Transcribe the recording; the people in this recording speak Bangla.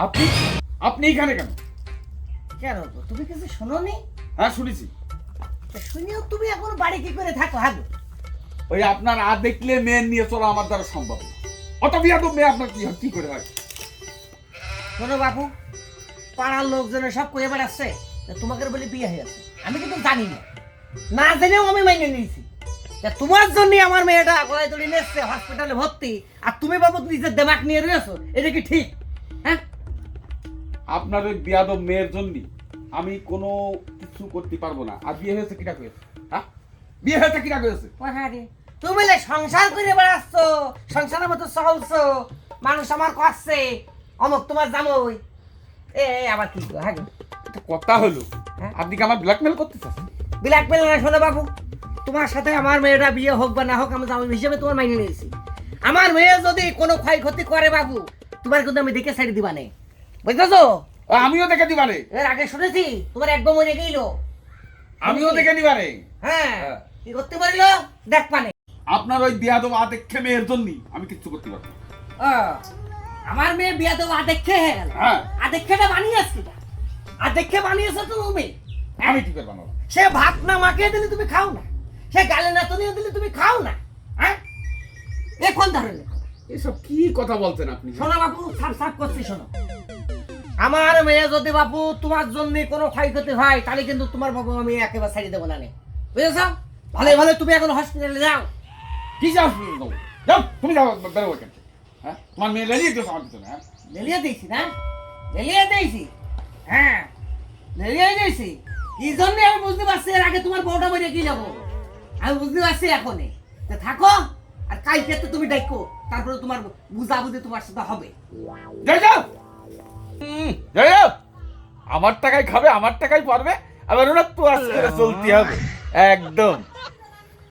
আপনি আপনি এখানে কেন? কেন তুমি কিছু শোনোনি? হ্যাঁ শুনেছি। শুনিও তুমি এখন বাড়ি কি করে থাকো? হাগো ওই আপনার দেখলে মেয়ে নিয়ে চলা আমার দ্বারা সম্ভব না। অত বিয়াদব মেয়ে আপনার কি করে হয়? শোনো বাবু, পাড়ার লোকজনের সব কয়ে বেড়াচ্ছে তোমাকে বলে বিয়ে হয়ে গেছে। আমি কিন্তু জানি না, না জেনেও আমি মাইনে নিয়েছি। তোমার জন্য আমার মেয়েটা গলায় দড়ি নেচ্ছে, হসপিটালে ভর্তি, আর তুমি বাবু নিজের দেমাক নিয়ে রয়েছো। এটা কি ঠিক? হ্যাঁ, আপনার ওই বিয়াদব মেয়ের জন্য আমি কোনো কিছু করতে পারবো না। আর বিয়ে হয়েছে কিটা হয়েছে? হ্যাঁ, বিয়ে হয়েছে কিটা হয়েছে? তুমি বলে সংসার করে বেড়াচ্ছ, সংসারের মতো চলছো, মানুষ আমার করছে অমুক তোমার জামই। আবার কি হ্যাঁ কথা হলো, আপনি কি আমার ব্ল্যাকমেল করতে চাচ্ছেন? ব্ল্যাকমেল না। শোনো বাবু, তোমার সাথে আমার মেয়েটা বিয়ে হোক বা না হোক, আমি জামাই হিসেবে তোমার মাইনে নিয়েছি। আমার মেয়ে যদি কোনো ক্ষয়ক্ষতি করে বাবু, তোমার কিন্তু আমি দেখে সাইড দিবা নেই, বুঝতেছো? আমিও দেখে দিবারে। এর আগে শুনেছি তোমার একদম মরে গেল। আমিও দেখে দিবারে। হ্যাঁ, কি করতে পারিল দেখ পানে। আপনার ওই বিয়াদব দেখে মেয়ের জন্য আমি কিছু করতে পারবো না। আমার মেয়ে বিয়া দেবো আদেক্ষে হয়ে গেল। হ্যাঁ, আদেক্ষেটা বানিয়েছি, আদেক্ষে বানিয়েছো তো তুমি। আমি কি করে বানাবো? সে ভাত না মাখিয়ে দিলে তুমি খাও না, সে গালে না তলিয়ে দিলে তুমি খাও না। হ্যাঁ, এ কোন ধরনের? এসব কি কথা বলছেন আপনি? শোনো বাপু, সাপ সাপ করছি শোনো। আমার মেয়ে যদি বাপু তোমার জন্য কোনো ক্ষয়ক্ষতি হয়, তাহলে কিন্তু তোমার বাবু আমি একেবারে ছাড়িয়ে দেবো না। বুঝেছ? ভালো ভালো তুমি এখন হসপিটালে যাও। কি যাও? যাও, তুমি যাও, বেরো ওইখান থেকে। হ্যাঁ, তোমার মেয়ে লেলিয়ে দিও আমার পিছনে। হ্যাঁ, লেলিয়ে দিয়েছি না? লেলিয়ে দিয়েছি। হ্যাঁ, লেলিয়ে দিয়েছি। কি জন্য আমি বুঝতে পারছি। এর আগে তোমার বউটা বেরিয়ে কি যাবো আমি বুঝতে পারছি এখনই। তো থাকো, আর কালকে তো তুমি দেখো, তারপরে তোমার বুঝাবুঝি তোমার সাথে হবে। যাও যাও। যাও যাও। আমার টাকায় খাবে, আমার টাকায় পারবে, আবার ওরা তো আজ করে চলতে হবে একদম।